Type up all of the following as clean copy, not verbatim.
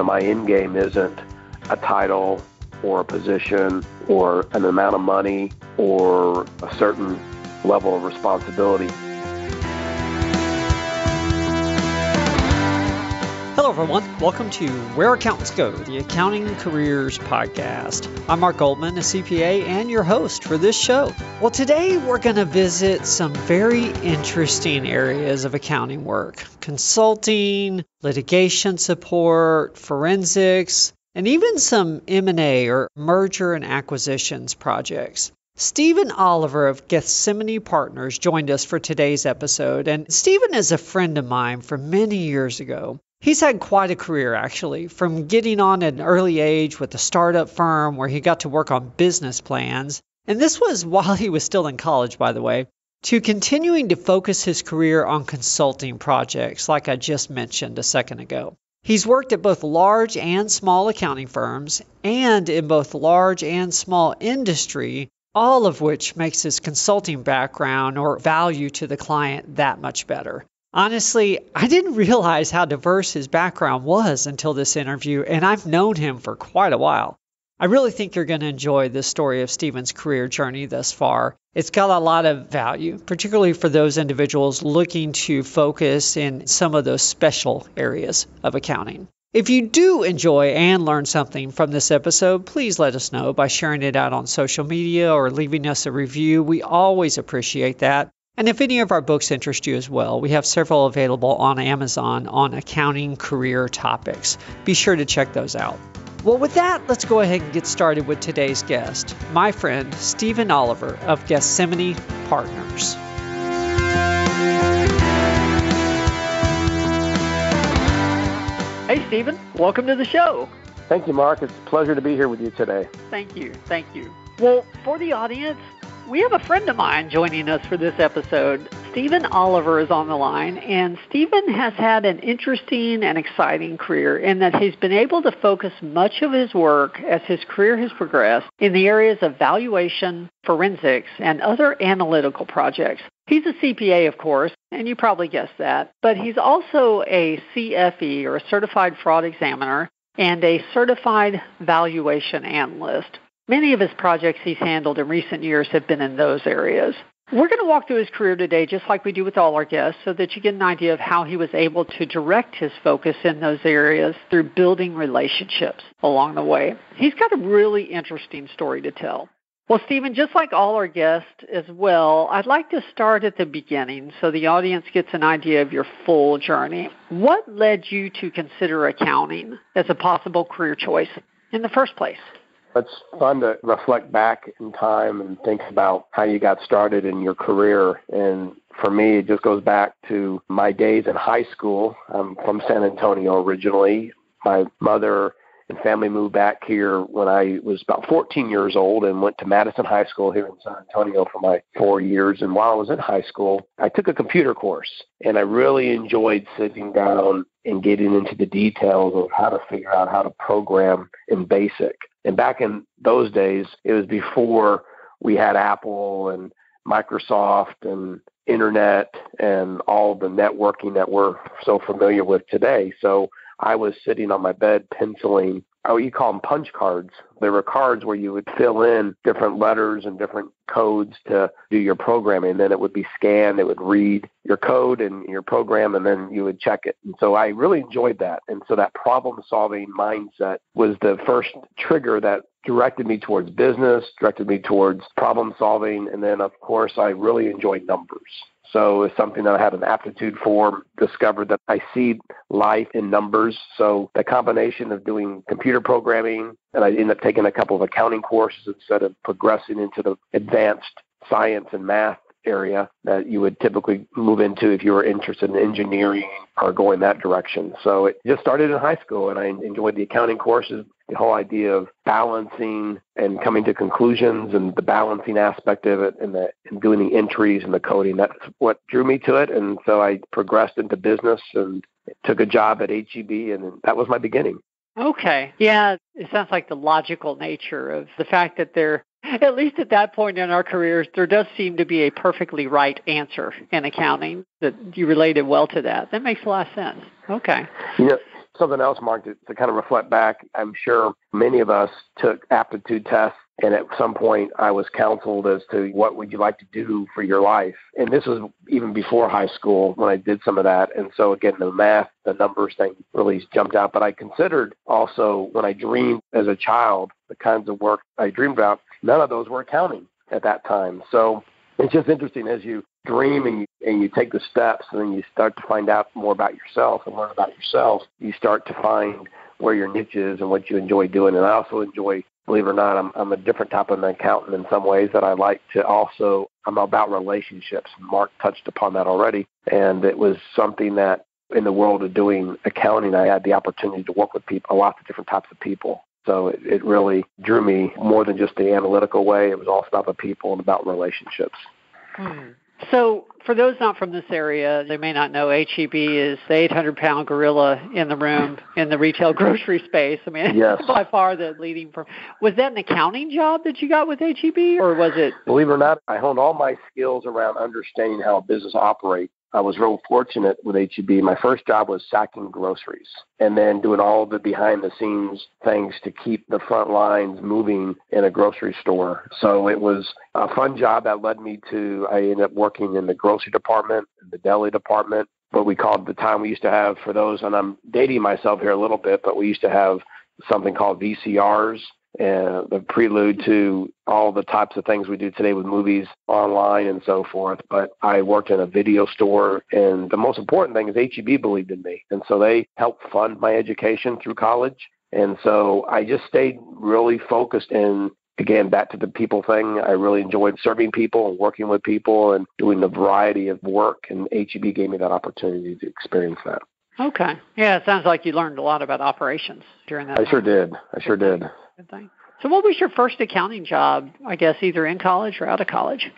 my end game isn't a title or a position or an amount of money or a certain level of responsibility. Hello, everyone. Welcome to Where Accountants Go, the Accounting Careers Podcast. I'm Mark Goldman, a CPA and your host for this show. Well, today we're going to visit some very interesting areas of accounting work: consulting, litigation support, forensics, and even some M&A or merger and acquisitions projects. Stephen Oliver of Gethsemane Partners joined us for today's episode, and Stephen is a friend of mine from many years ago. He's had quite a career, actually, from getting on at an early age with a startup firm where he got to work on business plans, and this was while he was still in college, by the way, to continuing to focus his career on consulting projects, like I just mentioned a second ago. He's worked at both large and small accounting firms, and in both large and small industry, all of which makes his consulting background or value to the client that much better. Honestly, I didn't realize how diverse his background was until this interview, and I've known him for quite a while. I really think you're going to enjoy the story of Stephen's career journey thus far. It's got a lot of value, particularly for those individuals looking to focus in some of those special areas of accounting. If you do enjoy and learn something from this episode, please let us know by sharing it out on social media or leaving us a review. We always appreciate that. And if any of our books interest you as well, we have several available on Amazon on accounting career topics. Be sure to check those out. Well, with that, let's go ahead and get started with today's guest, my friend Stephen Oliver of Gethsemane Partners. Hey, Stephen. Welcome to the show. Thank you, Mark. It's a pleasure to be here with you today. Thank you. Well, for the audience, we have a friend of mine joining us for this episode. Stephen Oliver is on the line, and Stephen has had an interesting and exciting career in that he's been able to focus much of his work as his career has progressed in the areas of valuation, forensics, and other analytical projects. He's a CPA, of course, and you probably guessed that, but he's also a CFE, or a Certified Fraud Examiner, and a Certified Valuation Analyst. Many of his projects he's handled in recent years have been in those areas. We're going to walk through his career today, just like we do with all our guests, so that you get an idea of how he was able to direct his focus in those areas through building relationships along the way. He's got a really interesting story to tell. Well, Stephen, just like all our guests as well, I'd like to start at the beginning so the audience gets an idea of your full journey. What led you to consider accounting as a possible career choice in the first place? It's fun to reflect back in time and think about how you got started in your career. And for me, it just goes back to my days in high school. I'm from San Antonio originally. My mother and family moved back here when I was about 14 years old and went to Madison High School here in San Antonio for my 4 years. And while I was in high school, I took a computer course, and I really enjoyed sitting down and getting into the details of how to figure out how to program in BASIC. And back in those days, it was before we had Apple and Microsoft and Internet and all the networking that we're so familiar with today. So I was sitting on my bed penciling, you call them punch cards. There were cards where you would fill in different letters and different codes to do your programming. Then it would be scanned. It would read your code and your program, and then you would check it. And so I really enjoyed that. And so that problem-solving mindset was the first trigger that directed me towards business, directed me towards problem-solving. And then, of course, I really enjoyed numbers. So it's something that I had an aptitude for, discovered that I see life in numbers. So the combination of doing computer programming, and I ended up taking a couple of accounting courses instead of progressing into the advanced science and math area that you would typically move into if you were interested in engineering or going that direction. So it just started in high school, and I enjoyed the accounting courses, the whole idea of balancing and coming to conclusions and the balancing aspect of it and doing the entries and the coding. That's what drew me to it. And so I progressed into business and took a job at HEB, and that was my beginning. Okay. Yeah, it sounds like the logical nature of the fact that there, at least at that point in our careers, there does seem to be a perfectly right answer in accounting, that you related well to that. That makes a lot of sense. Okay. You know, Something else, Mark, to kind of reflect back, I'm sure many of us took aptitude tests, and at some point I was counseled as to what would you like to do for your life. And this was even before high school when I did some of that. And so, again, the math, the numbers thing really jumped out. But I considered also when I dreamed as a child, the kinds of work I dreamed about, none of those were accounting at that time. So it's just interesting as you dream and you take the steps and then you start to find out more about yourself and learn about yourself, you start to find where your niche is and what you enjoy doing. And I also enjoy, believe it or not, I'm a different type of an accountant in some ways that I like to also, I'm about relationships. Mark touched upon that already. And it was something that in the world of doing accounting, I had the opportunity to work with people, lots of different types of people. So it really drew me more than just the analytical way. It was also about the people and about relationships. So for those not from this area, they may not know H-E-B is the 800-pound gorilla in the room in the retail grocery space. I mean, yes. It's by far the leading firm. Was that an accounting job that you got with H-E-B, or was it? Believe it or not, I honed all my skills around understanding how a business operates. I was real fortunate with H-E-B. My first job was sacking groceries and then doing all the behind-the-scenes things to keep the front lines moving in a grocery store. So it was a fun job that led me to, I ended up working in the grocery department, the deli department, what we called the time we used to have for those, and I'm dating myself here a little bit, but we used to have something called VCRs, and the prelude to all the types of things we do today with movies online and so forth. But I worked in a video store, and the most important thing is H-E-B believed in me. And so they helped fund my education through college. And so I just stayed really focused in, again, back to the people thing. I really enjoyed serving people and working with people and doing a variety of work. And H-E-B gave me that opportunity to experience that. Okay. Yeah, it sounds like you learned a lot about operations during that. I sure did. Good thing. So what was your first accounting job, I guess, either in college or out of college?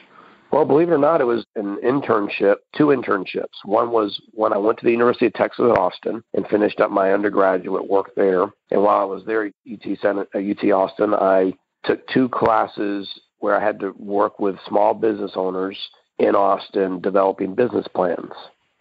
Well, believe it or not, it was an internship, 2 internships. One was when I went to the University of Texas at Austin and finished up my undergraduate work there. And while I was there at UT Austin, I took 2 classes where I had to work with small business owners in Austin developing business plans.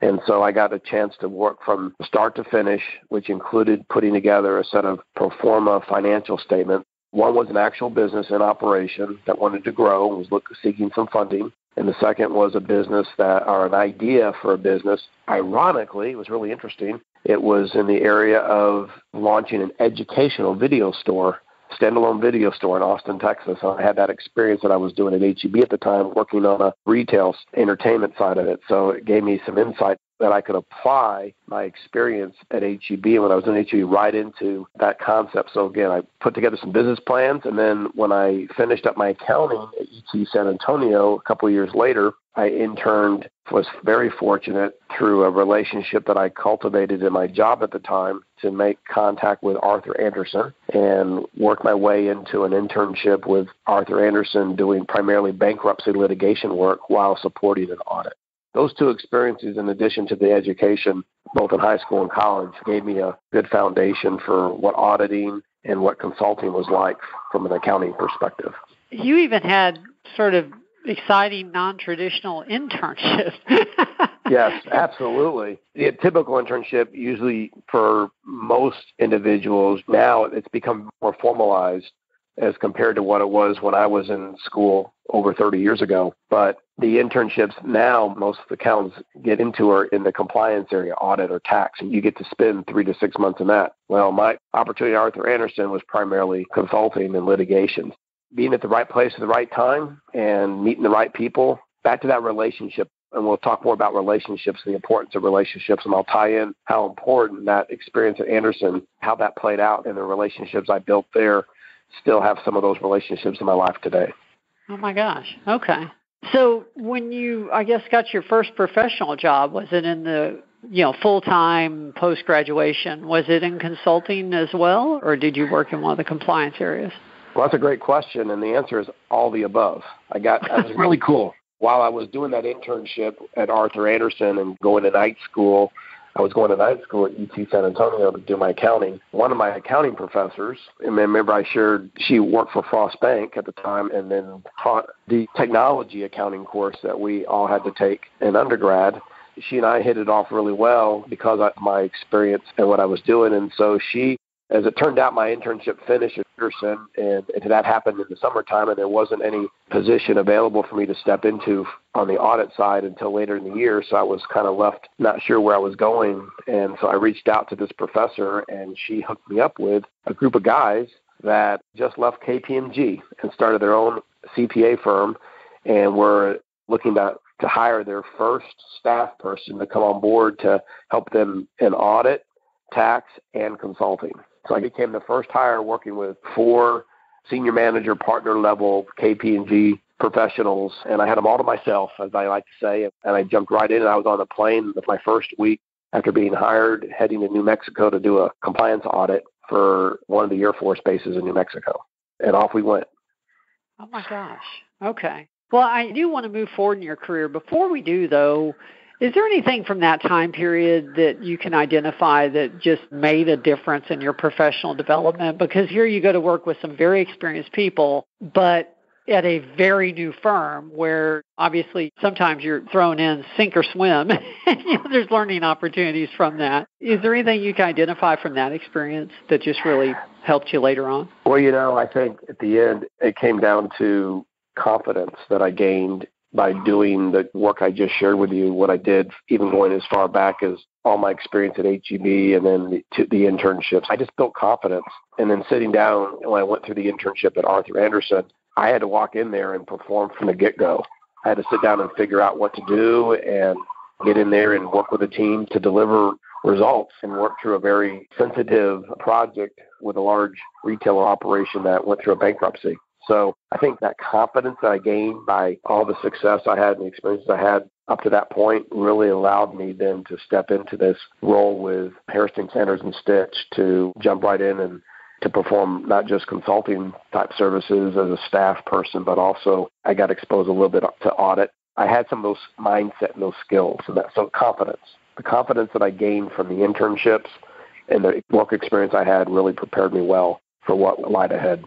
And so I got a chance to work from start to finish, which included putting together a set of pro forma financial statements. One was an actual business in operation that wanted to grow and was seeking some funding. And the second was a business or an idea for a business. Ironically, it was really interesting. It was in the area of launching an educational video store, standalone video store in Austin, Texas. So I had that experience that I was doing at H-E-B at the time, working on a retail entertainment side of it. So it gave me some insight that I could apply my experience at H-E-B and when I was in H-E-B right into that concept. So again, I put together some business plans, and then when I finished up my accounting at UT San Antonio a couple of years later, I interned, was very fortunate through a relationship that I cultivated in my job at the time to make contact with Arthur Andersen and work my way into an internship with Arthur Andersen doing primarily bankruptcy litigation work while supporting an audit. Those 2 experiences, in addition to the education, both in high school and college, gave me a good foundation for what auditing and what consulting was like from an accounting perspective. You even had sort of exciting non-traditional internships. Yes, absolutely. The typical internship, usually for most individuals, now it's become more formalized as compared to what it was when I was in school over 30 years ago. But the internships now, most of the accountants get into are in the compliance area, audit or tax, and you get to spend 3 to 6 months in that. Well, my opportunity at Arthur Andersen was primarily consulting and litigation. Being at the right place at the right time and meeting the right people, back to that relationship. And we'll talk more about relationships and the importance of relationships, and I'll tie in how important that experience at Andersen, how that played out, and the relationships I built there. Still have some of those relationships in my life today. Oh, my gosh. Okay. So when you, I guess, got your first professional job, was it in the, full-time post-graduation? Was it in consulting as well, or did you work in one of the compliance areas? Well, that's a great question, and the answer is all the above. That was really cool. While I was doing that internship at Arthur Andersen and going to night school, I was going to night school at UT San Antonio to do my accounting. One of my accounting professors, and remember I shared, she worked for Frost Bank at the time and then taught the technology accounting course that we all had to take in undergrad. she and I hit it off really well because of my experience and what I was doing. And so as it turned out, my internship finished at Peterson, and that happened in the summertime, and there wasn't any position available for me to step into on the audit side until later in the year. So I was kind of left not sure where I was going. And so I reached out to this professor, and she hooked me up with a group of guys that just left KPMG and started their own CPA firm, and were looking to hire their first staff person to come on board to help them in audit, tax, and consulting. So I became the first hire working with 4 senior manager partner level KPMG professionals, and I had them all to myself, as I like to say, and I jumped right in, and I was on the plane with my first week after being hired, heading to New Mexico to do a compliance audit for one of the Air Force bases in New Mexico, and off we went. Oh my gosh. Okay. Well, I do want to move forward in your career. Before we do, though, is there anything from that time period that you can identify that just made a difference in your professional development? Because here you go to work with some very experienced people, but at a very new firm where obviously sometimes you're thrown in sink or swim. There's learning opportunities from that. Is there anything you can identify from that experience that just really helped you later on? Well, I think at the end it came down to confidence that I gained by doing the work I just shared with you, what I did, even going as far back as all my experience at HEB and then the internships. I just built confidence. And then sitting down, when I went through the internship at Arthur Andersen, I had to walk in there and perform from the get-go. I had to sit down and figure out what to do and get in there and work with a team to deliver results and work through a very sensitive project with a large retailer operation that went through a bankruptcy. So I think that confidence that I gained by all the success I had and the experiences I had up to that point really allowed me then to step into this role with Hairston Sanders and Stitch to jump right in and to perform not just consulting type services as a staff person, but also I got exposed a little bit to audit. I had some of those mindset and those skills, and so confidence. The confidence that I gained from the internships and the work experience I had really prepared me well for what lied ahead.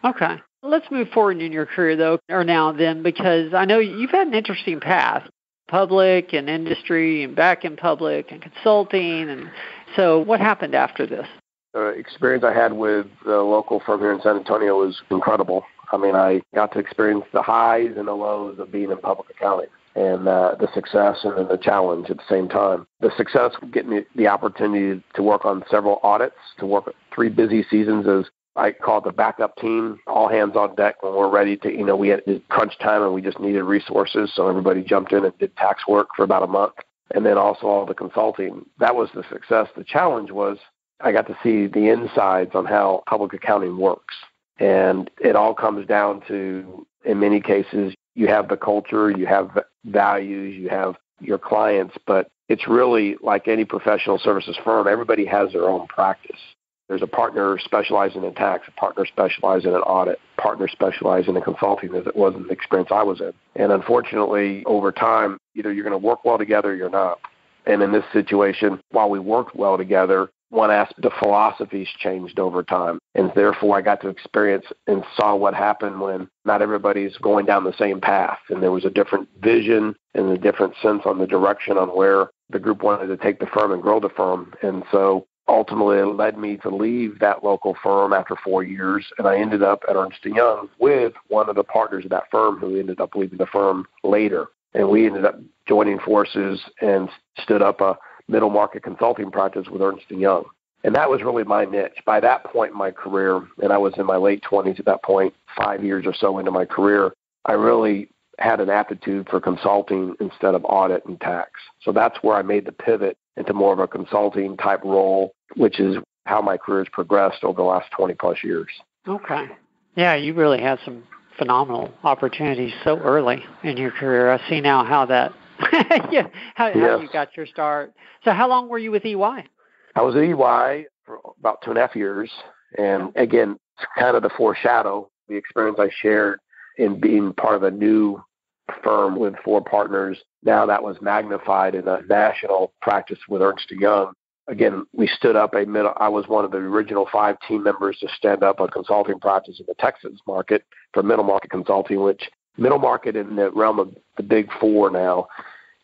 Okay. Let's move forward in your career, though, or now then, because I know you've had an interesting path, public and industry and back in public and consulting. And so what happened after this? The experience I had with the local firm here in San Antonio was incredible. I mean, I got to experience the highs and the lows of being in public accounting and the success and then the challenge at the same time. The success, getting the opportunity to work on several audits, to work 3 busy seasons as I called the backup team, all hands on deck when we're ready to, we had crunch time and we just needed resources. So everybody jumped in and did tax work for about a month. And then also all the consulting. That was the success. The challenge was I got to see the insides on how public accounting works. And it all comes down to, in many cases, you have the culture, you have values, you have your clients, but it's really like any professional services firm. Everybody has their own practice. There's a partner specializing in tax, a partner specializing in audit, a partner specializing in consulting, as it was in the experience I was in. And unfortunately, over time, either you're going to work well together or you're not. And in this situation, while we worked well together, one aspect of philosophies changed over time. And therefore, I got to experience and saw what happened when not everybody's going down the same path. And there was a different vision and a different sense on the direction on where the group wanted to take the firm and grow the firm. And so ultimately, it led me to leave that local firm after 4 years, and I ended up at Ernst & Young with one of the partners of that firm who ended up leaving the firm later. And we ended up joining forces and stood up a middle market consulting practice with Ernst & Young. And that was really my niche. By that point in my career, and I was in my late 20s at that point, 5 years or so into my career, I really had an aptitude for consulting instead of audit and tax. So that's where I made the pivot into more of a consulting type role, which is how my career has progressed over the last 20 plus years. Okay. Yeah, you really had some phenomenal opportunities so early in your career. I see now how that, how you got your start. So how long were you with EY? I was at EY for about 2.5 years. And again, it's kind of the foreshadow, the experience I shared in being part of a new firm with 4 partners. Now that was magnified in a national practice with Ernst & Young. Again, we stood up I was one of the original 5 team members to stand up a consulting practice in the Texas market for middle market consulting, which middle market in the realm of the big 4 now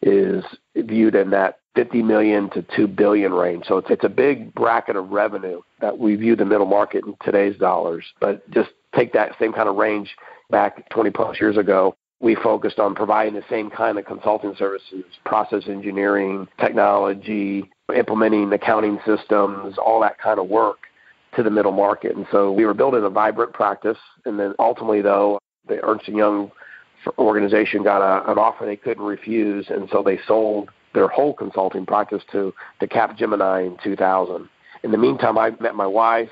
is viewed in that 50 million to 2 billion range. So it's a big bracket of revenue that we view the middle market in today's dollars. But just take that same kind of range back 20 plus years ago. We focused on providing the same kind of consulting services, process engineering, technology, implementing accounting systems, all that kind of work to the middle market. And so we were building a vibrant practice. And then ultimately, though, the Ernst & Young organization got an offer they couldn't refuse. And so they sold their whole consulting practice to Capgemini in 2000. In the meantime, I met my wife.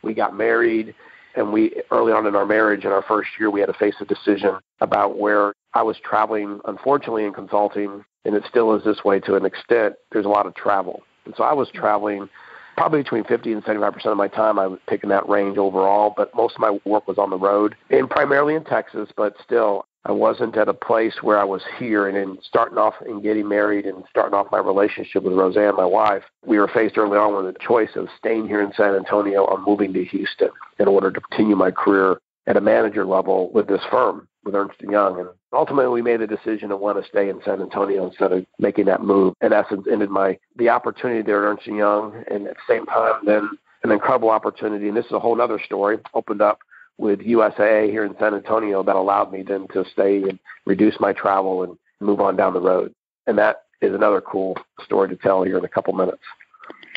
We got married. And we, early on in our marriage, in our first year, we had to face a decision about where I was traveling, unfortunately, in consulting, and it still is this way to an extent. There's a lot of travel. And so I was traveling probably between 50 and 75% of my time. I was picking that range overall, but most of my work was on the road, and primarily in Texas, but still, I wasn't at a place where I was here. And in starting off and getting married and starting off my relationship with Roseanne, my wife, we were faced early on with a choice of staying here in San Antonio or moving to Houston in order to continue my career at a manager level with this firm, with Ernst & Young. And ultimately, we made a decision to want to stay in San Antonio instead of making that move. In essence, ended the opportunity there at Ernst & Young, and at the same time, then an incredible opportunity, and this is a whole other story, opened up with USAA here in San Antonio that allowed me then to stay and reduce my travel and move on down the road. And that is another cool story to tell here in a couple minutes.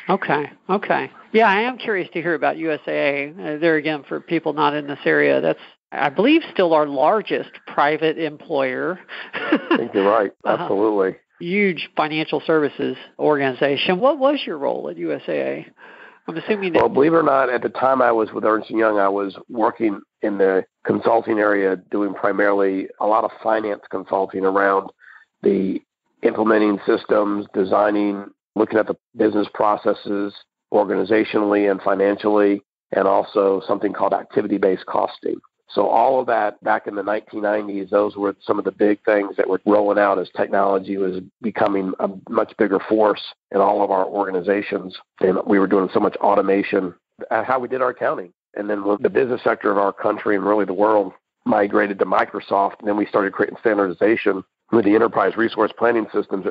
Okay. Yeah, I am curious to hear about USAA. There again, for people not in this area, that's, I believe, still our largest private employer. I think you're right. Absolutely. Huge financial services organization. What was your role at USAA? I'm assuming that. Well, believe it or not, at the time I was with Ernst & Young, I was working in the consulting area, doing primarily a lot of finance consulting around the implementing systems, designing, looking at the business processes organizationally and financially, and also something called activity-based costing. So all of that back in the 1990s, those were some of the big things that were rolling out as technology was becoming a much bigger force in all of our organizations. And we were doing so much automation at how we did our accounting. And then when the business sector of our country and really the world migrated to Microsoft, and then we started creating standardization with the enterprise resource planning systems,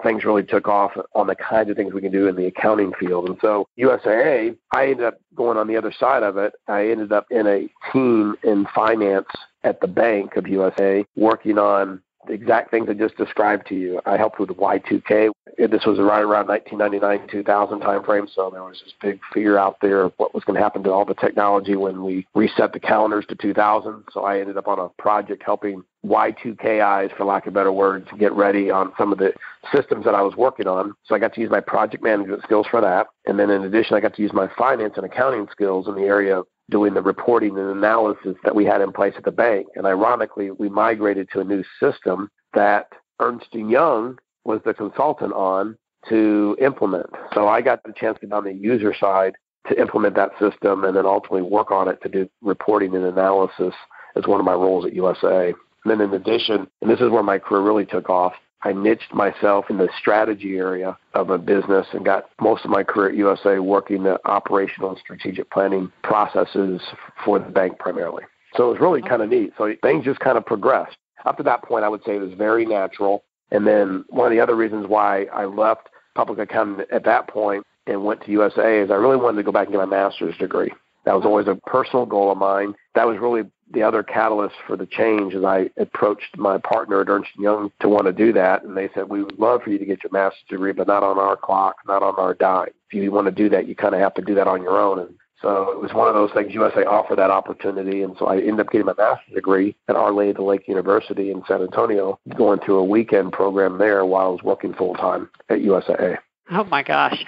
things really took off on the kinds of things we can do in the accounting field. And so USAA, I ended up going on the other side of it. I ended up in a team in finance at the bank of USAA working on the exact things I just described to you. I helped with the Y2K. This was right around 1999, 2000 timeframe, so there was this big fear out there of what was going to happen to all the technology when we reset the calendars to 2000. So I ended up on a project helping Y2K, for lack of better words, get ready on some of the systems that I was working on. So I got to use my project management skills for that. And then in addition, I got to use my finance and accounting skills in the area of doing the reporting and analysis that we had in place at the bank. And ironically, we migrated to a new system that Ernst & Young was the consultant on to implement. So I got the chance to be on the user side to implement that system and then ultimately work on it to do reporting and analysis as one of my roles at USA. And then in addition, and this is where my career really took off, I niched myself in the strategy area of a business and got most of my career at USA working the operational and strategic planning processes for the bank primarily. So it was really kind of neat. So things just kind of progressed. Up to that point, I would say it was very natural. And then one of the other reasons why I left public accounting at that point and went to USA is I really wanted to go back and get my master's degree. That was always a personal goal of mine. That was really the other catalyst for the change as I approached my partner at Ernst & Young to want to do that. And they said, we would love for you to get your master's degree, but not on our clock, not on our dime. If you want to do that, you kind of have to do that on your own. And so it was one of those things, USA offered that opportunity. And so I ended up getting my master's degree at Our Lady of the Lake University in San Antonio, going through a weekend program there while I was working full-time at USAA. Oh, my gosh.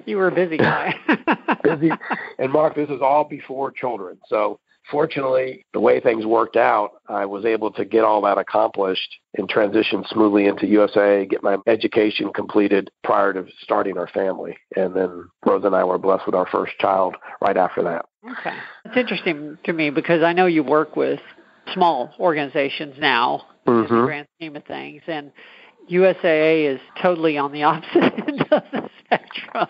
You were a busy guy. Busy. And, Mark, this is all before children. So, fortunately, the way things worked out, I was able to get all that accomplished and transition smoothly into USA, get my education completed prior to starting our family. And then Rose and I were blessed with our first child right after that. Okay. It's interesting to me because I know you work with small organizations now in the grand scheme of things. And USAA is totally on the opposite end of the spectrum.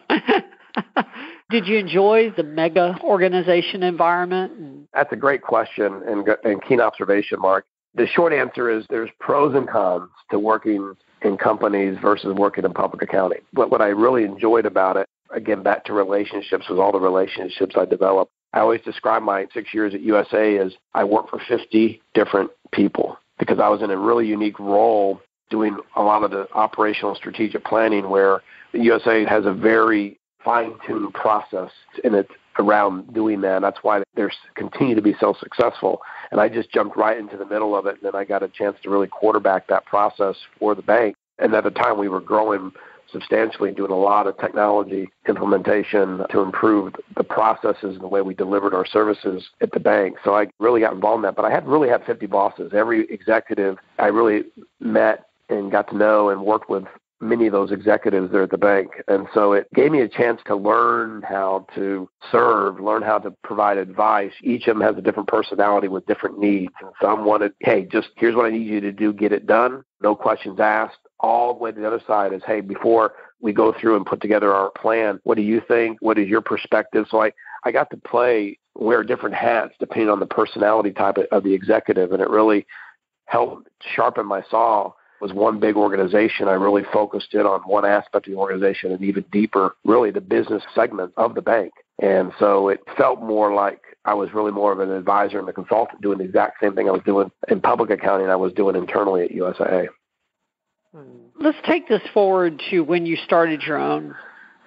Did you enjoy the mega organization environment? That's a great question and keen observation, Mark. The short answer is there's pros and cons to working in companies versus working in public accounting. But what I really enjoyed about it, again, back to relationships, was all the relationships I developed. I always describe my 6 years at USA as I worked for 50 different people because I was in a really unique role doing a lot of the operational strategic planning where the USA has a very fine-tuned process and it's around doing that. That's why they continue to be so successful. And I just jumped right into the middle of it, and then I got a chance to really quarterback that process for the bank. And at the time, we were growing substantially, doing a lot of technology implementation to improve the processes and the way we delivered our services at the bank. So I really got involved in that. But I really had 50 bosses. Every executive I really met and got to know and worked with many of those executives there at the bank. And so it gave me a chance to learn how to serve, learn how to provide advice. Each of them has a different personality with different needs. And some wanted, hey, just here's what I need you to do, get it done, no questions asked. All the way to the other side is, hey, before we go through and put together our plan, what do you think? What is your perspective? So I got to wear different hats depending on the personality type of the executive, and it really helped sharpen my saw. It was one big organization. I really focused in on one aspect of the organization and even deeper, really the business segment of the bank. And so it felt more like I was really more of an advisor and a consultant doing the exact same thing I was doing in public accounting I was doing internally at USAA. Let's take this forward to when you started your own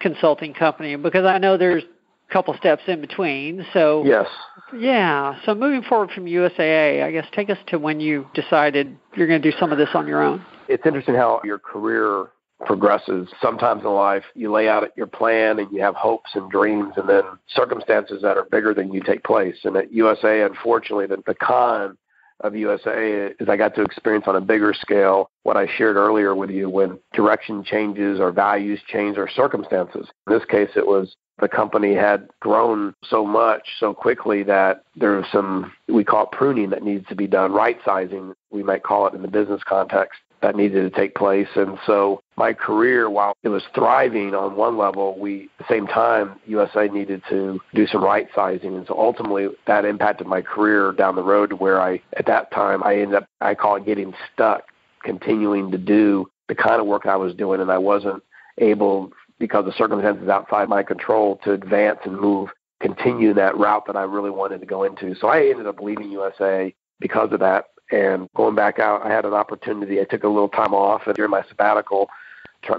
consulting company, because I know there's a couple steps in between. So yes. Yeah. So moving forward from USAA, I guess take us to when you decided you're going to do some of this on your own. It's interesting how your career progresses. Sometimes in life, you lay out your plan and you have hopes and dreams, and then circumstances that are bigger than you take place. And at USAA, unfortunately, the con of USAA is I got to experience on a bigger scale what I shared earlier with you when direction changes or values change or circumstances. In this case, it was the company had grown so much so quickly that there was some, we call it pruning, that needs to be done, right sizing, we might call it in the business context, that needed to take place. And so my career, while it was thriving on one level, at the same time, USA needed to do some right sizing. And so ultimately that impacted my career down the road where at that time, I ended up, I call it getting stuck, continuing to do the kind of work I was doing. And I wasn't able, because of circumstances outside my control, to advance and continue that route that I really wanted to go into. So I ended up leaving USA because of that. And going back out, I had an opportunity. I took a little time off, and during my sabbatical,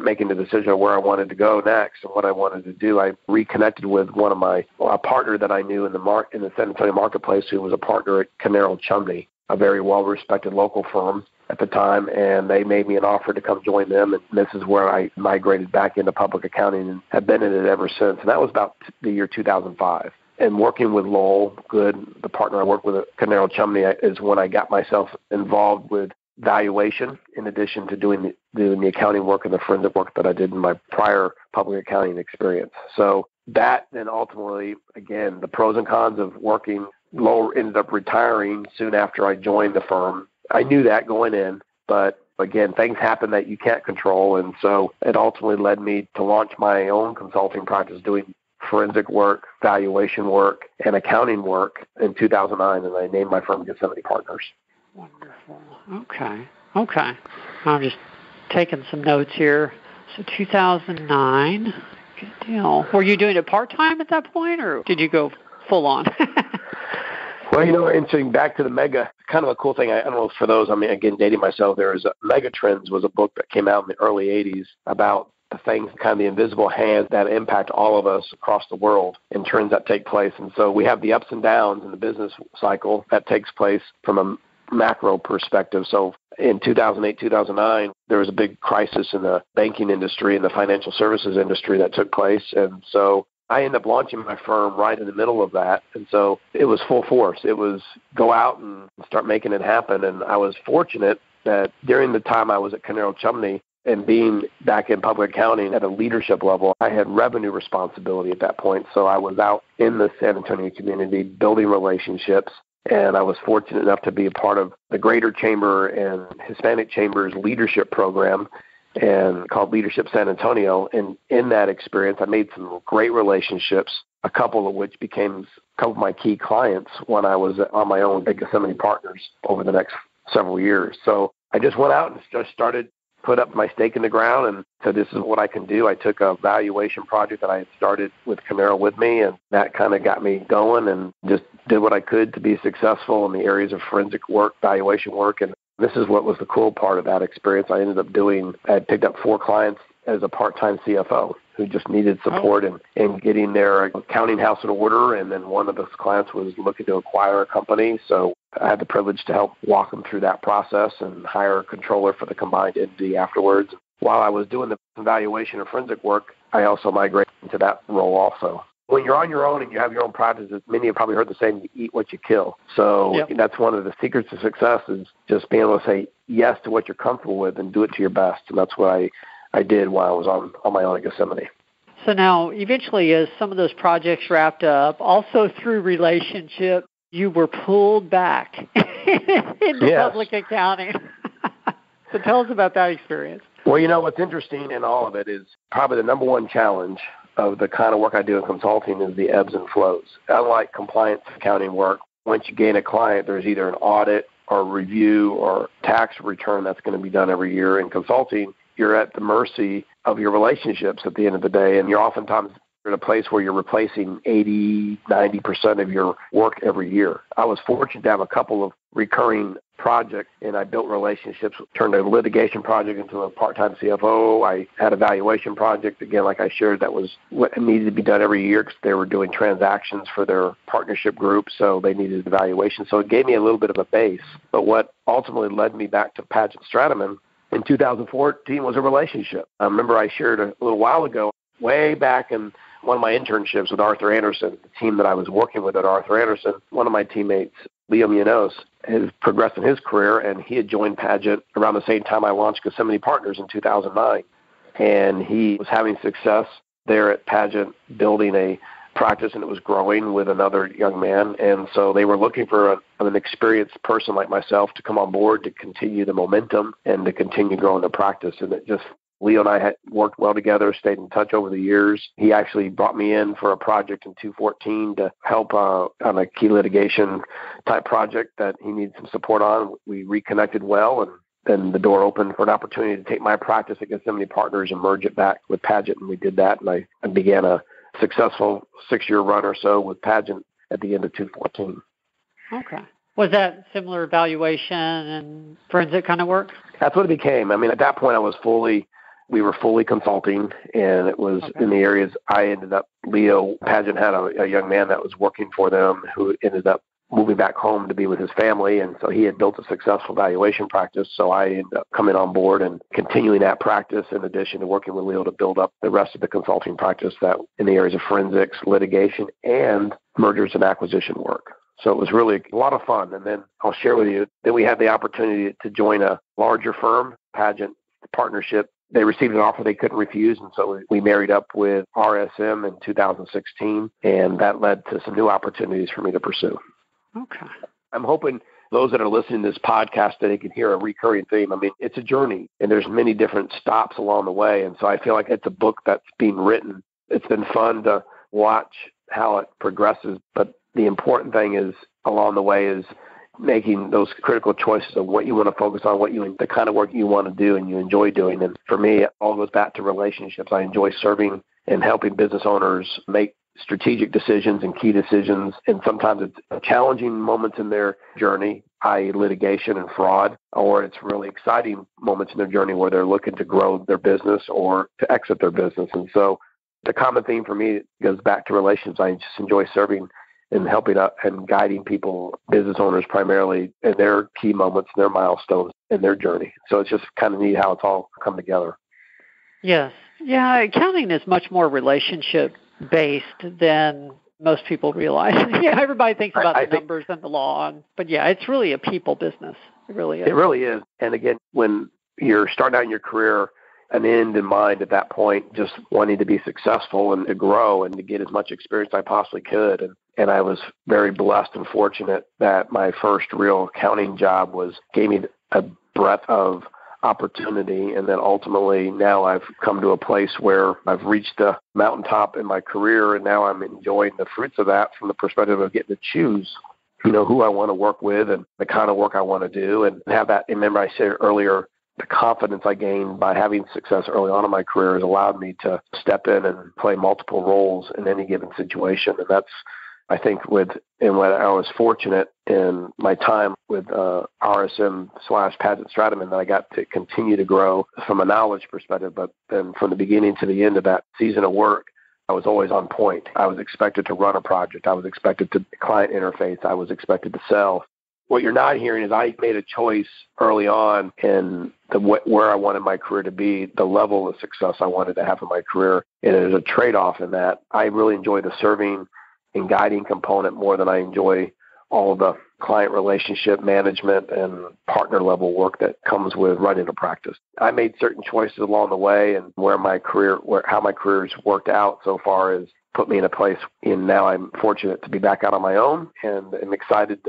making the decision of where I wanted to go next and what I wanted to do, I reconnected with a partner that I knew in the San Antonio marketplace, who was a partner at Canero Chumney, a very well-respected local firm at the time, and they made me an offer to come join them, and this is where I migrated back into public accounting and have been in it ever since. And that was about the year 2005. And working with Lowell Good, the partner I worked with at Canero Chumney, is when I got myself involved with valuation, in addition to doing the accounting work and the forensic work that I did in my prior public accounting experience. So that, then ultimately, again, the pros and cons of working. Lowell ended up retiring soon after I joined the firm. I knew that going in, but again, things happen that you can't control. And so it ultimately led me to launch my own consulting practice doing forensic work, valuation work, and accounting work in 2009, and I named my firm Gethsemane Partners. Wonderful. Okay. I'm just taking some notes here. So 2009, good deal. Were you doing it part-time at that point, or did you go full-on? Well, interesting, back to the mega, kind of a cool thing. I don't know, for those, again, dating myself, Mega Trends was a book that came out in the early 80s about the things, kind of the invisible hands that impact all of us across the world and trends that take place. And so we have the ups and downs in the business cycle that takes place from a macro perspective. So in 2008, 2009, there was a big crisis in the banking industry and the financial services industry that took place. And so I ended up launching my firm right in the middle of that. And so it was full force. It was go out and start making it happen. And I was fortunate that during the time I was at Canero Chumney and being back in public accounting at a leadership level, I had revenue responsibility at that point. So I was out in the San Antonio community building relationships. And I was fortunate enough to be a part of the Greater Chamber and Hispanic Chamber's leadership program, and called Leadership San Antonio. And in that experience, I made some great relationships, a couple of which became a couple of my key clients when I was on my own at Gethsemane Partners over the next several years. So I just went out and just started put up my stake in the ground and said, this is what I can do. I took a valuation project that I had started with Camaro with me, and that kind of got me going and just did what I could to be successful in the areas of forensic work, valuation work. And this is what was the cool part of that experience. I ended up I had picked up 4 clients as a part-time CFO who just needed support in getting their accounting house in order. And then one of those clients was looking to acquire a company. So I had the privilege to help walk them through that process and hire a controller for the combined entity afterwards. While I was doing the evaluation of forensic work, I also migrated into that role also. When you're on your own and you have your own practices, many have probably heard the saying, you eat what you kill. So That's one of the secrets of success is just being able to say yes to what you're comfortable with and do it to your best. And that's what I did while I was on my own at Gethsemane. So now, eventually, as some of those projects wrapped up, also through relationship, you were pulled back into public accounting. So tell us about that experience. Well, what's interesting in all of it is probably the number one challenge of the kind of work I do in consulting is the ebbs and flows. Unlike compliance accounting work, once you gain a client, there's either an audit or review or tax return that's going to be done every year. In consulting, you're at the mercy of your relationships at the end of the day, and you're oftentimes in a place where you're replacing 80, 90% of your work every year. I was fortunate to have a couple of recurring projects, and I built relationships, turned a litigation project into a part-time CFO. I had a valuation project, again, like I shared, that was what needed to be done every year because they were doing transactions for their partnership group, so they needed evaluation. So it gave me a little bit of a base. But what ultimately led me back to Paget Strataman in 2014 was a relationship. I remember I shared a little while ago, way back in one of my internships with Arthur Anderson, the team that I was working with at Arthur Anderson, one of my teammates, Leo Munoz, has progressed in his career, and he had joined Paget around the same time I launched Gethsemane Partners in 2009. And he was having success there at Paget, building a practice, and it was growing with another young man. And so they were looking for an experienced person like myself to come on board to continue the momentum and to continue growing the practice. And Leo and I had worked well together, stayed in touch over the years. He actually brought me in for a project in 2014 to help on a key litigation type project that he needed some support on. We reconnected well, and then the door opened for an opportunity to take my practice at Gethsemane Partners and merge it back with Paget, and we did that. And I began a successful 6-year run or so with Paget at the end of 2014. Okay. Was that similar valuation and forensic kind of work? That's what it became. I mean, at that point, we were fully consulting, and it was in the areas I ended up. Leo Paget had a young man that was working for them who ended up moving back home to be with his family, and so he had built a successful valuation practice. So I ended up coming on board and continuing that practice in addition to working with Leo to build up the rest of the consulting practice that in the areas of forensics, litigation, and mergers and acquisition work. So it was really a lot of fun. And then I'll share with you that we had the opportunity to join a larger firm, Paget Partnership. They received an offer they couldn't refuse, and so we married up with RSM in 2016, and that led to some new opportunities for me to pursue. Okay. I'm hoping those that are listening to this podcast that they can hear a recurring theme. I mean, it's a journey, and there's many different stops along the way, and so I feel like it's a book that's being written. It's been fun to watch how it progresses, but the important thing is along the way is making those critical choices of what you want to focus on, the kind of work you want to do and you enjoy doing. And for me, it all goes back to relationships. I enjoy serving and helping business owners make strategic decisions and key decisions. And sometimes it's challenging moments in their journey, i.e. litigation and fraud, or it's really exciting moments in their journey where they're looking to grow their business or to exit their business. And so the common theme for me goes back to relationships. I just enjoy serving and helping out and guiding people, business owners primarily, in their key moments, their milestones in their journey. So it's just kind of neat how it's all come together. Yes. Yeah, accounting is much more relationship-based than most people realize. Yeah, everybody thinks about the numbers and the law, but yeah, it's really a people business. It really is. It really is. And again, when you're starting out in your career, an end in mind at that point, just wanting to be successful and to grow and to get as much experience as I possibly could. And I was very blessed and fortunate that my first real accounting job gave me a breadth of opportunity. And then ultimately now I've come to a place where I've reached the mountaintop in my career, and now I'm enjoying the fruits of that from the perspective of getting to choose, who I want to work with and the kind of work I want to do and have that. Remember I said earlier, the confidence I gained by having success early on in my career has allowed me to step in and play multiple roles in any given situation. And that's, I think, when I was fortunate in my time with RSM/Paget Strataman, that I got to continue to grow from a knowledge perspective. But then from the beginning to the end of that season of work, I was always on point. I was expected to run a project. I was expected to client interface. I was expected to sell. What you're not hearing is I made a choice early on in where I wanted my career to be, the level of success I wanted to have in my career. And there's a trade-off in that. I really enjoy the serving and guiding component more than I enjoy all of the client relationship management and partner level work that comes with running a practice. I made certain choices along the way, and how my career's worked out so far has put me in a place, and now I'm fortunate to be back out on my own, and I'm excited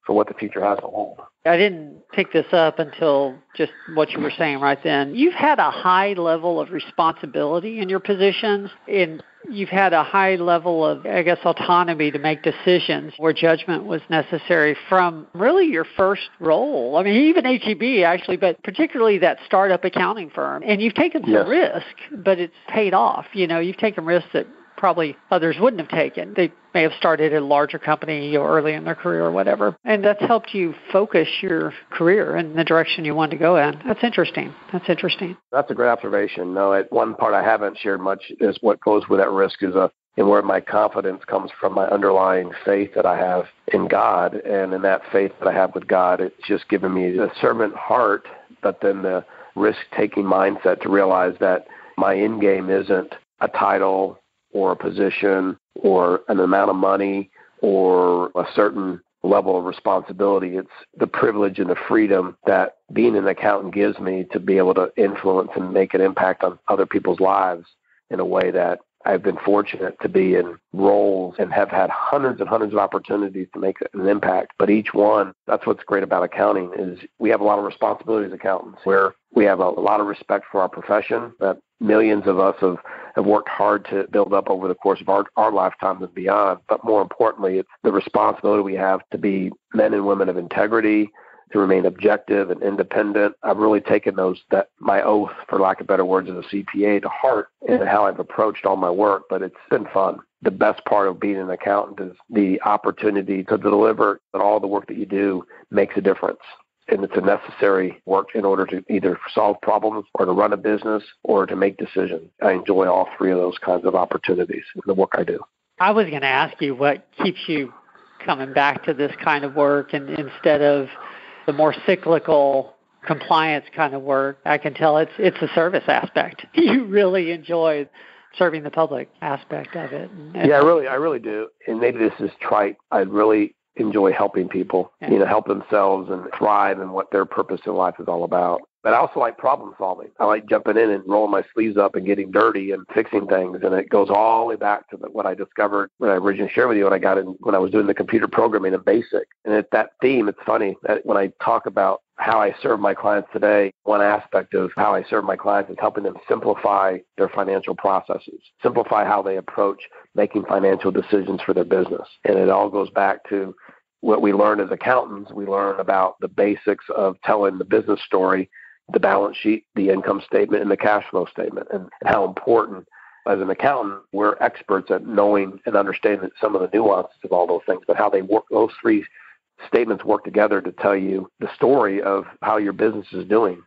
for what the future has to hold. I didn't pick this up until just what you were saying right then. You've had a high level of responsibility in your positions, and you've had a high level of, autonomy to make decisions where judgment was necessary from really your first role. I mean, even HEB actually, but particularly that startup accounting firm. And you've taken some risk, but it's paid off. You've taken risks that probably others wouldn't have taken. They may have started a larger company early in their career or whatever. And that's helped you focus your career in the direction you want to go in. That's interesting. That's a great observation. No, one part I haven't shared much is what goes with that risk is and where my confidence comes from, my underlying faith that I have in God. And in that faith that I have with God, it's just given me a servant heart, but then the risk-taking mindset to realize that my end game isn't a title or a position or an amount of money or a certain level of responsibility. It's the privilege and the freedom that being an accountant gives me to be able to influence and make an impact on other people's lives in a way that I've been fortunate to be in roles and have had hundreds and hundreds of opportunities to make an impact. But each one, that's what's great about accounting, is we have a lot of responsibility as accountants, where we have a lot of respect for our profession that millions of us have worked hard to build up over the course of our lifetimes and beyond. But more importantly, it's the responsibility we have to be men and women of integrity, to remain objective and independent. I've really taken my oath, for lack of better words, as a CPA to heart in how I've approached all my work, but it's been fun. The best part of being an accountant is the opportunity to deliver, and all the work that you do makes a difference. And it's a necessary work in order to either solve problems or to run a business or to make decisions. I enjoy all three of those kinds of opportunities in the work I do. I was going to ask you what keeps you coming back to this kind of work, and instead of the more cyclical compliance kind of work. I can tell it's the service aspect. You really enjoy serving the public aspect of it. Yeah, I really do. And maybe this is trite. I really enjoy helping people, help themselves and thrive in what their purpose in life is all about. But I also like problem solving. I like jumping in and rolling my sleeves up and getting dirty and fixing things. And it goes all the way back to what I discovered when I originally shared with you when I was doing the computer programming in BASIC. And it's that theme. It's funny that when I talk about how I serve my clients today, one aspect of how I serve my clients is helping them simplify their financial processes, simplify how they approach making financial decisions for their business. And it all goes back to what we learn as accountants. We learn about the basics of telling the business story, the balance sheet, the income statement, and the cash flow statement, and how important, as an accountant, we're experts at knowing and understanding some of the nuances of all those things, but how they work, those three statements work together to tell you the story of how your business is doing.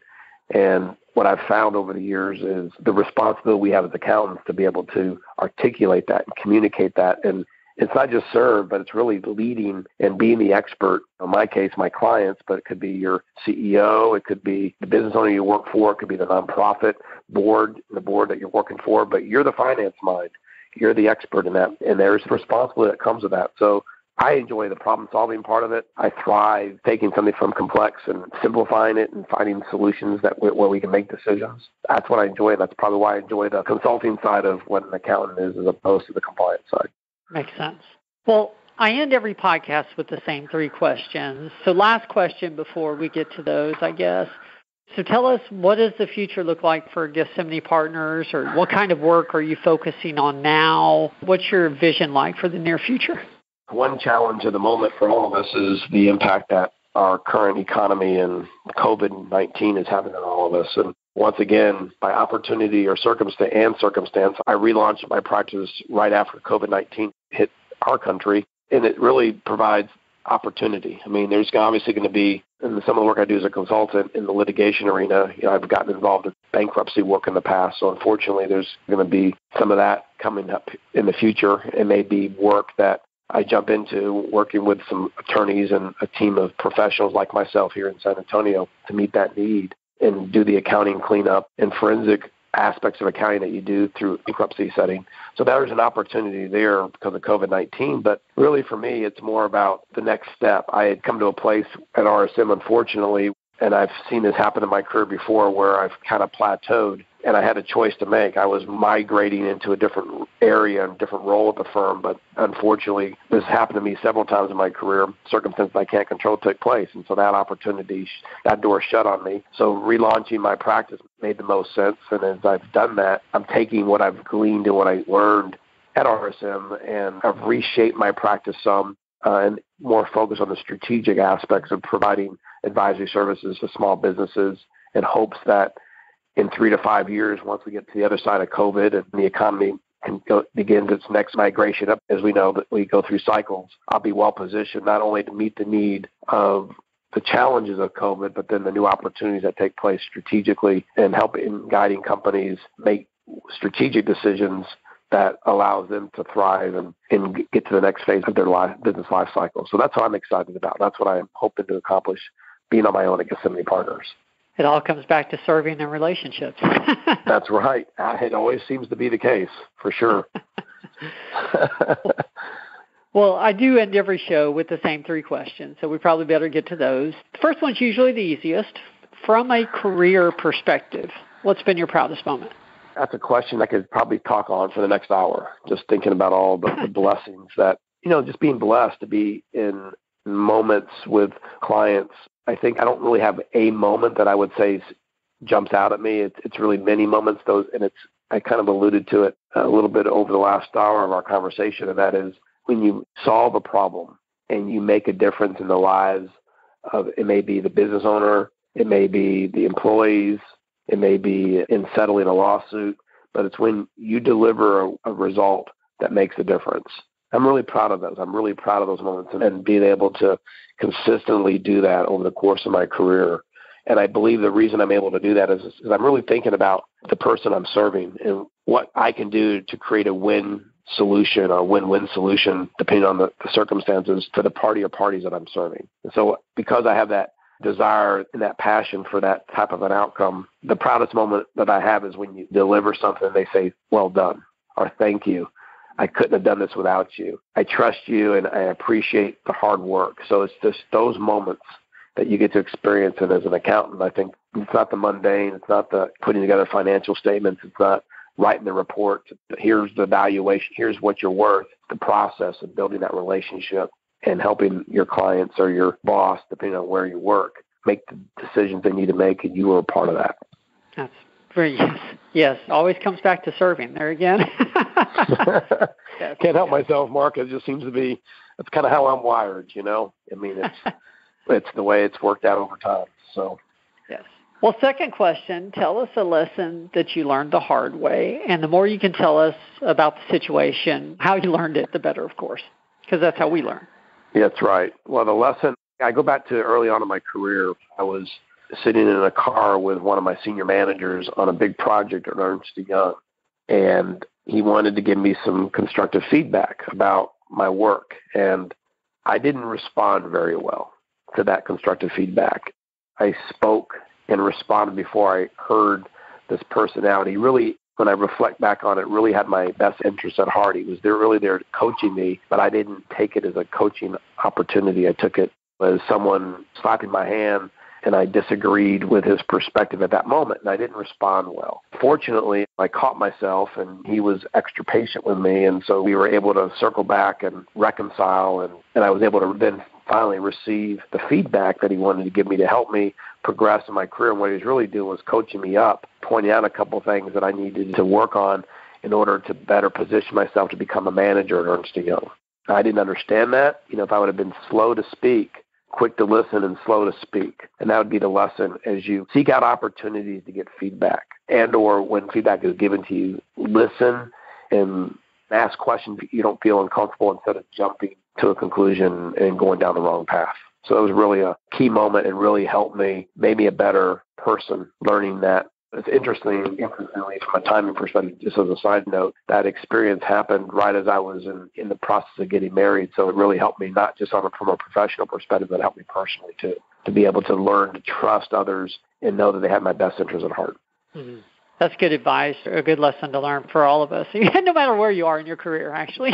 And what I've found over the years is the responsibility we have as accountants to be able to articulate that and communicate that. And it's not just serve, but it's really leading and being the expert. In my case, my clients, but it could be your CEO, it could be the business owner you work for, it could be the nonprofit board, the board that you're working for, but you're the finance mind. You're the expert in that, and there's responsibility that comes with that. So I enjoy the problem-solving part of it. I thrive taking something from complex and simplifying it and finding solutions where we can make decisions. That's what I enjoy. That's probably why I enjoy the consulting side of what an accountant is as opposed to the compliance side. Makes sense. Well, I end every podcast with the same three questions. So last question before we get to those, I guess. So tell us, what does the future look like for Gethsemane Partners, or what kind of work are you focusing on now? What's your vision like for the near future? One challenge at the moment for all of us is the impact that our current economy and COVID-19 is having on all all this. And once again, by opportunity or circumstance, I relaunched my practice right after COVID-19 hit our country, and it really provides opportunity. I mean, there's obviously going to be, and some of the work I do as a consultant in the litigation arena, I've gotten involved in bankruptcy work in the past, so unfortunately there's going to be some of that coming up in the future. It may be work that I jump into working with some attorneys and a team of professionals like myself here in San Antonio to meet that need and do the accounting cleanup and forensic aspects of accounting that you do through bankruptcy setting. So there's an opportunity there because of COVID-19. But really for me, it's more about the next step. I had come to a place at RSM, unfortunately, and I've seen this happen in my career before where I've kind of plateaued and I had a choice to make. I was migrating into a different area and different role at the firm, but unfortunately, this happened to me several times in my career. Circumstances I can't control took place, and so that opportunity, that door shut on me. So relaunching my practice made the most sense, and as I've done that, I'm taking what I've gleaned and what I learned at RSM, and I've reshaped my practice some and more focused on the strategic aspects of providing advisory services to small businesses in hopes that in 3 to 5 years, once we get to the other side of COVID and the economy begins its next migration up, as we know that we go through cycles, I'll be well positioned not only to meet the need of the challenges of COVID, but then the new opportunities that take place strategically and help in guiding companies make strategic decisions that allows them to thrive and get to the next phase of their business life cycle. So that's what I'm excited about. That's what I'm hoping to accomplish being on my own at Gethsemane Partners. It all comes back to serving and relationships. That's right. It always seems to be the case, for sure. Well, I do end every show with the same 3 questions, so we probably better get to those. The first one's usually the easiest. From a career perspective, what's been your proudest moment? That's a question I could probably talk on for the next hour, just thinking about all the blessings that, just being blessed to be in moments with clients. I think I don't really have a moment that I would say jumps out at me. It's really many moments, I kind of alluded to it a little bit over the last hour of our conversation, and that is when you solve a problem and you make a difference in the lives of, it may be the business owner, it may be the employees, it may be in settling a lawsuit, but it's when you deliver a result that makes a difference. I'm really proud of those. I'm really proud of those moments and being able to consistently do that over the course of my career. And I believe the reason I'm able to do that is I'm really thinking about the person I'm serving and what I can do to create a win solution or win-win solution, depending on the circumstances, for the party or parties that I'm serving. And so because I have that desire and that passion for that type of an outcome, the proudest moment that I have is when you deliver something and they say, well done, or thank you. I couldn't have done this without you. I trust you and I appreciate the hard work. So it's just those moments that you get to experience. And as an accountant, I think it's not the mundane. It's not the putting together financial statements. It's not writing the report. Here's the valuation. Here's what you're worth. The process of building that relationship and helping your clients or your boss, depending on where you work, make the decisions they need to make, and you are a part of that. That's very, yes. Always comes back to serving there again. Yes. Can't help myself, Mark. It just seems to be, that's kind of how I'm wired, I mean, it's the way it's worked out over time. So, yes. Well, second question, tell us a lesson that you learned the hard way. And the more you can tell us about the situation, how you learned it, the better, of course, because that's how we learn. Yeah, that's right. Well, the lesson, I go back to early on in my career. I was sitting in a car with one of my senior managers on a big project at Ernst & Young, and he wanted to give me some constructive feedback about my work, and I didn't respond very well to that constructive feedback. I spoke and responded before I heard this personality. Really, when I reflect back on it, really had my best interest at heart. He was really there coaching me, but I didn't take it as a coaching opportunity. I took it as someone slapping my hand, and I disagreed with his perspective at that moment, and I didn't respond well. Fortunately, I caught myself, and he was extra patient with me, and so we were able to circle back and reconcile, and I was able to then finally receive the feedback that he wanted to give me to help me progress in my career. And what he was really doing was coaching me up, pointing out a couple of things that I needed to work on in order to better position myself to become a manager at Ernst & Young. I didn't understand that. If I would have been slow to speak quick to listen and slow to speak. And that would be the lesson as you seek out opportunities to get feedback, and or when feedback is given to you, listen and ask questions you don't feel uncomfortable instead of jumping to a conclusion and going down the wrong path. So it was really a key moment and really helped me, made me a better person, learning that. It's interesting, incidentally, from a timing perspective, just as a side note, that experience happened right as I was in the process of getting married. So it really helped me, not just from a professional perspective, but it helped me personally too, to be able to learn to trust others and know that they have my best interests at heart. Mm-hmm. That's good advice, a good lesson to learn for all of us, no matter where you are in your career, actually.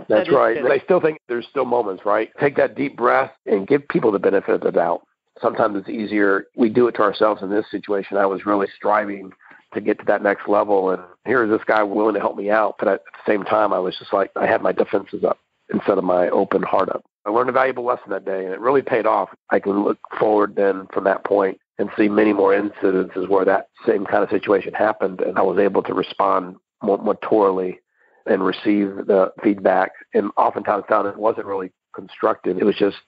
That's right. And I still think there's still moments, right? Take that deep breath and give people the benefit of the doubt. Sometimes it's easier. We do it to ourselves in this situation. I was really striving to get to that next level, and here is this guy willing to help me out. But at the same time, I was just like, I had my defenses up instead of my open heart up. I learned a valuable lesson that day, and it really paid off. I can look forward then from that point and see many more incidences where that same kind of situation happened, and I was able to respond more maturely and receive the feedback. And oftentimes found it wasn't really constructive. It was just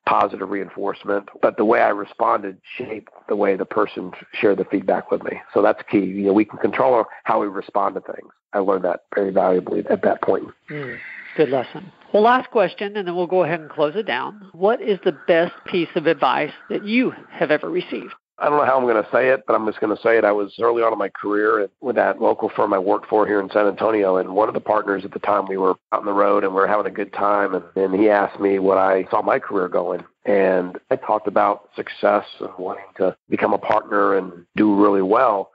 positive reinforcement. But the way I responded shaped the way the person shared the feedback with me. So that's key. We can control how we respond to things. I learned that very valuably at that point. Good lesson. Well, last question, and then we'll go ahead and close it down. What is the best piece of advice that you have ever received? I don't know how I'm going to say it, but I'm just going to say it. I was early on in my career with that local firm I worked for here in San Antonio, and one of the partners at the time, we were out on the road and we were having a good time, and he asked me what I saw my career going. And I talked about success and wanting to become a partner and do really well.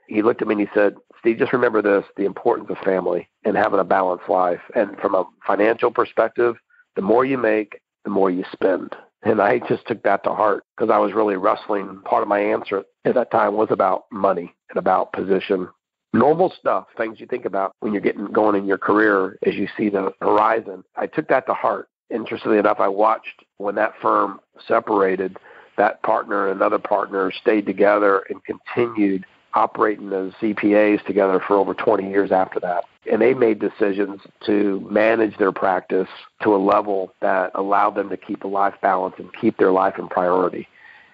He looked at me and he said, Steve, just remember this, the importance of family and having a balanced life. And from a financial perspective, the more you make, the more you spend. And I just took that to heart because I was really wrestling. Part of my answer at that time was about money and about position. Normal stuff, things you think about when you're getting going in your career as you see the horizon. I took that to heart. Interestingly enough, I watched when that firm separated, that partner and another partner stayed together and continued operating as CPAs together for over 20 years after that. And they made decisions to manage their practice to a level that allowed them to keep a life balance and keep their life in priority.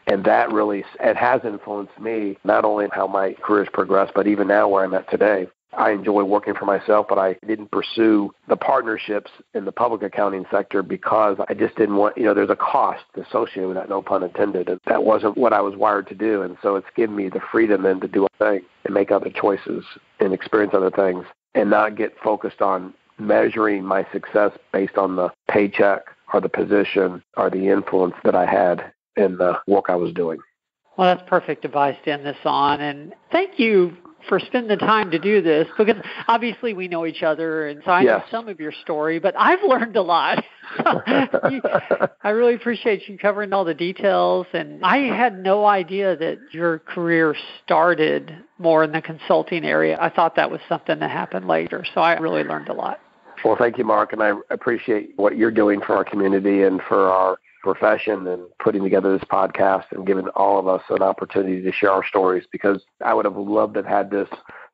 And that really, it has influenced me, not only in how my career has progressed, but even now where I'm at today. I enjoy working for myself, but I didn't pursue the partnerships in the public accounting sector because I just didn't want, there's a cost associated with that, no pun intended. And that wasn't what I was wired to do. And so it's given me the freedom then to do a thing and make other choices and experience other things and not get focused on measuring my success based on the paycheck or the position or the influence that I had in the work I was doing. Well, that's perfect advice to end this on. And thank you for spending the time to do this, because obviously we know each other, and so I know some of your story, but I've learned a lot. I really appreciate you covering all the details, and I had no idea that your career started more in the consulting area. I thought that was something that happened later, so I really learned a lot. Well, thank you, Mark, and I appreciate what you're doing for our community and for our profession and putting together this podcast and giving all of us an opportunity to share our stories, because I would have loved to have had this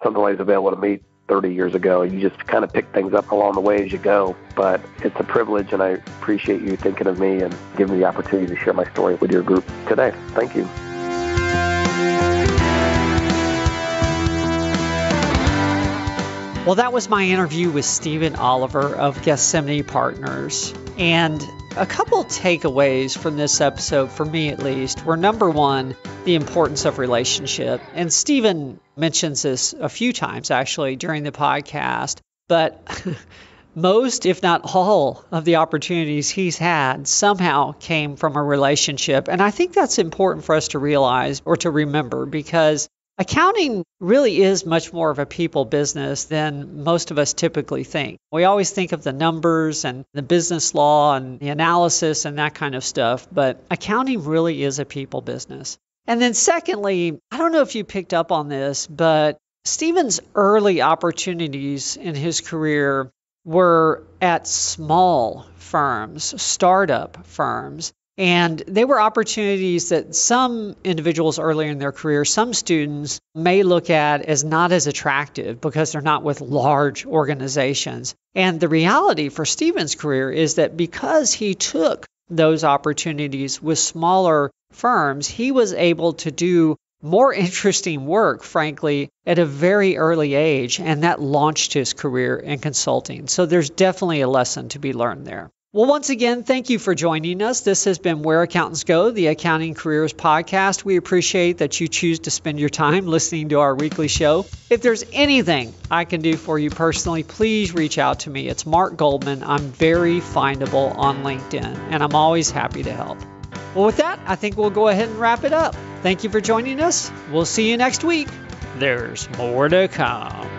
something like available to me 30 years ago. You just kind of pick things up along the way as you go, but it's a privilege, and I appreciate you thinking of me and giving me the opportunity to share my story with your group today. Thank you. Well, that was my interview with Stephen Oliver of Gethsemane Partners. And a couple takeaways from this episode, for me at least, were number one, the importance of relationship. And Stephen mentions this a few times, actually, during the podcast. But most, if not all, of the opportunities he's had somehow came from a relationship. And I think that's important for us to realize or to remember, because accounting really is much more of a people business than most of us typically think. We always think of the numbers and the business law and the analysis and that kind of stuff, but accounting really is a people business. And then secondly, I don't know if you picked up on this, but Stephen's early opportunities in his career were at small firms, startup firms. And they were opportunities that some individuals earlier in their career, some students may look at as not as attractive because they're not with large organizations. And the reality for Stephen's career is that because he took those opportunities with smaller firms, he was able to do more interesting work, frankly, at a very early age, and that launched his career in consulting. So there's definitely a lesson to be learned there. Well, once again, thank you for joining us. This has been Where Accountants Go, the Accounting Careers Podcast. We appreciate that you choose to spend your time listening to our weekly show. If there's anything I can do for you personally, please reach out to me. It's Mark Goldman. I'm very findable on LinkedIn, and I'm always happy to help. Well, with that, I think we'll go ahead and wrap it up. Thank you for joining us. We'll see you next week. There's more to come.